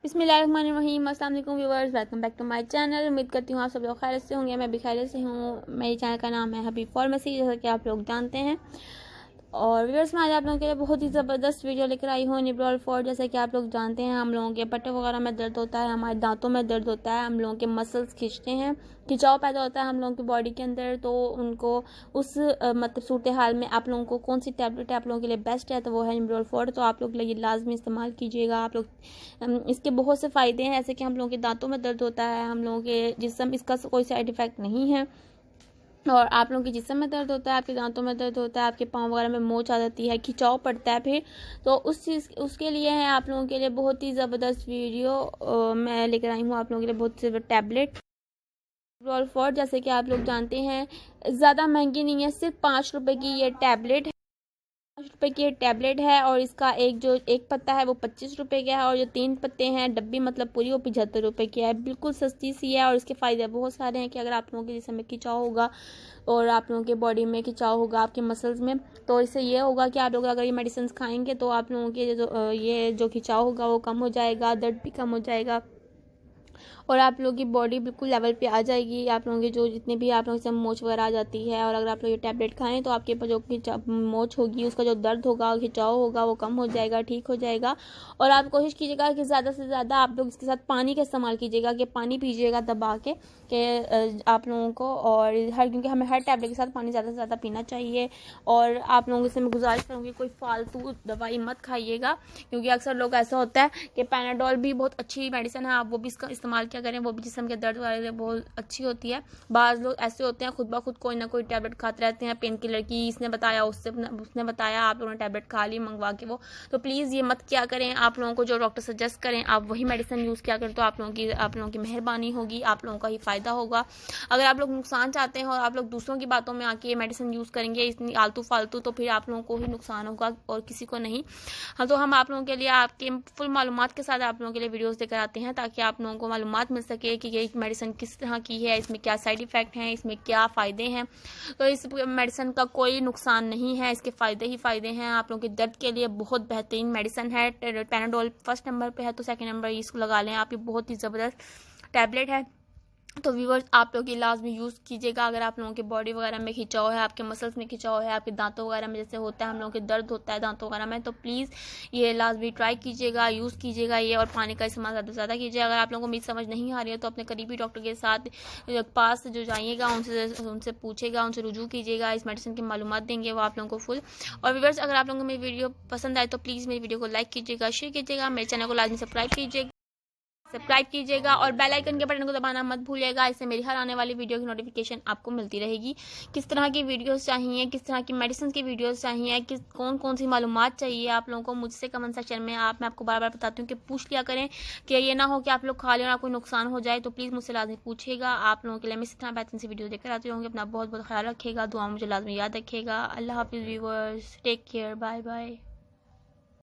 बिस्मिल्लाहिर्रहमानिर्रहीम। अस्सलाम वालेकुम viewers, welcome back to my channel. उम्मीद करती हूँ आप सब लोग खैरियत से होंगे। मैं भी खैरियत से हूँ। मेरे चैनल का नाम है हबीब फार्मेसी, जैसा कि आप लोग जानते हैं। और व्यूअर्स, मैं आज आप लोगों के लिए बहुत ही ज़बरदस्त वीडियो लेकर आई हूँ nuberol forte। जैसे कि आप लोग जानते हैं, हम लोगों के पट्टे वगैरह में दर्द होता है, हमारे दांतों में दर्द होता है, हम लोगों के मसल्स खींचते हैं, खिंचाव पैदा होता है हम लोगों की बॉडी के अंदर। तो उनको उस मतलब सूरत हाल में आप लोगों को कौन सी टैबलेट आप लोगों के लिए बेस्ट है, तो वो है nuberol forte। तो आप लोग ये लाजमी इस्तेमाल कीजिएगा। आप लोग इसके बहुत से फ़ायदे हैं, जैसे कि हम लोगों के दांतों में दर्द होता है, हम लोगों के जिस्म, इसका कोई साइड इफ़ेक्ट नहीं है। और आप लोगों के जिस्म में दर्द होता है, आपके दांतों में दर्द होता है, आपके पाँव वगैरह में मोच आ जाती है, खिंचाव पड़ता है फिर, तो उस चीज़ उसके लिए है आप लोगों के लिए बहुत ही ज़बरदस्त वीडियो मैं लेकर आई हूँ आप लोगों के लिए। बहुत से टैबलेट nuberol forte, जैसे कि आप लोग जानते हैं, ज़्यादा महंगी नहीं है, सिर्फ 5 रुपये की ये टैबलेट है। 5 रुपये की टैबलेट है और इसका एक पत्ता है वो 25 रुपये का है, और जो 3 पत्ते हैं डब्बी मतलब पूरी, वो 75 रुपये की है। बिल्कुल सस्ती सी है और इसके फ़ायदे बहुत सारे हैं कि अगर आप लोगों के जिस्म में खिंचाव होगा और आप लोगों के बॉडी में खिंचाव होगा आपके मसल्स में, तो इससे ये होगा कि आप लोग अगर ये मेडिसिन खाएंगे तो आप लोगों के ये जो खिंचाव होगा वो कम हो जाएगा, दर्द भी कम हो जाएगा और आप लोगों की बॉडी बिल्कुल लेवल पे आ जाएगी। आप लोगों के जो जितने भी आप लोगों से मोच वगैरह आ जाती है, और अगर आप लोग ये टैबलेट खाएं तो आपके जो मोच होगी, उसका जो दर्द होगा, खिंचाव होगा, वो कम हो जाएगा, ठीक हो जाएगा। और आप कोशिश कीजिएगा कि ज़्यादा से ज़्यादा आप लोग इसके साथ पानी का इस्तेमाल कीजिएगा, कि पानी पीजिएगा दबा के आप लोगों को। और क्योंकि हमें हर टैबलेट के साथ पानी ज़्यादा से ज़्यादा पीना चाहिए। और आप लोगों से मैं गुजारिश करूँगी, कोई फालतू दवाई मत खाइएगा, क्योंकि अक्सर लोग ऐसा होता है कि पैनाडोल भी बहुत अच्छी मेडिसिन है, आप वो भी इसका इस्तेमाल क्या करें, वो भी जिस्म के दर्द वाले बहुत अच्छी होती है। बाज़ लोग ऐसे होते हैं खुद ब खुद कोई ना कोई टैबलेट खाते रहते हैं, पेन किलर की, इसने बताया उसने बताया, आप लोगों ने टैबलेट खा ली मंगवा के वो। तो प्लीज़ ये मत क्या करें। आप लोगों को जो डॉक्टर सजेस्ट करें आप वही मेडिसिन यूज़ किया करें, तो आप लोगों की मेहरबानी होगी, आप लोगों का ही फ़ायदा होगा। अगर आप लोग नुकसान चाहते हैं और आप लोग दूसरों की बातों में आके ये मेडिसिन यूज़ करेंगे इतनी आलतू फालतू, तो फिर आप लोगों को ही नुकसान होगा और किसी को नहीं। हाँ, तो हम आप लोगों के लिए आपके फुल मालूमात के साथ आप लोगों के लिए वीडियोस लेकर आते हैं, ताकि आप लोगों को मालूमात मिल सके कि ये मेडिसिन किस तरह की है, इसमें क्या साइड इफ़ेक्ट हैं, इसमें क्या फ़ायदे हैं। तो इस मेडिसिन का कोई नुकसान नहीं है, इसके फ़ायदे ही फ़ायदे हैं। आप लोगों के दर्द के लिए बहुत बेहतरीन मेडिसिन है। पैनाडोल फर्स्ट नंबर पे है, तो सेकंड नंबर इसको लगा लें आप, ये बहुत ही ज़बरदस्त टैबलेट है। तो व्यूअर्स, आप लोग ये लाजमी यूज़ कीजिएगा। अगर आप लोगों के बॉडी वगैरह में खिंचाव है, आपके मसल्स में खिंचाव है, आपके दांतों वगैरह में जैसे होता है, हम लोगों के दर्द होता है दांतों वगैरह में, तो प्लीज़ ये लाजमी ट्राई कीजिएगा, यूज़ कीजिएगा ये। और पानी का इस्तेमाल ज़्यादा से ज़्यादा कीजिए। अगर आप लोगों को मेरी समझ नहीं आ रही है तो अपने करीबी डॉक्टर के साथ पास जो जाइएगा, उनसे पूछेगा, उनसे रुजू कीजिएगा, इस मेडिसिन की मालूमात देंगे वो आप लोगों को फुल। और व्यूअर्स, अगर आप लोगों को मेरी वीडियो पसंद आए तो प्लीज़ मेरी वीडियो को लाइक कीजिएगा, शेयर कीजिएगा, मेरे चैनल को लाजमी सब्सक्राइब कीजिएगा और बेल आइकन के बटन को दबाना मत भूलिएगा। इससे मेरी हर आने वाली वीडियो की नोटिफिकेशन आपको मिलती रहेगी। किस तरह की वीडियोस चाहिए, किस तरह की मेडिसिन की वीडियोस चाहिए, कौन कौन सी मालूमात चाहिए आप लोगों को, मुझसे कमेंट सेक्शन में मैं आपको बार बार बताती हूँ कि पूछ लिया करें, कि ये ना हो कि आप लोग खा लें और कोई नुकसान हो जाए। तो प्लीज़ मुझसे लाजमी पूछिएगा। आप लोगों के लिए मैं इस तरह बेहतरीन सी वीडियो लेकर आती रहूँगी। अपना बहुत बहुत ख्याल रखिएगा, दुआ मुझे लाजमी याद रखिएगा। अल्लाह हाफिज़ viewers, take care, bye bye.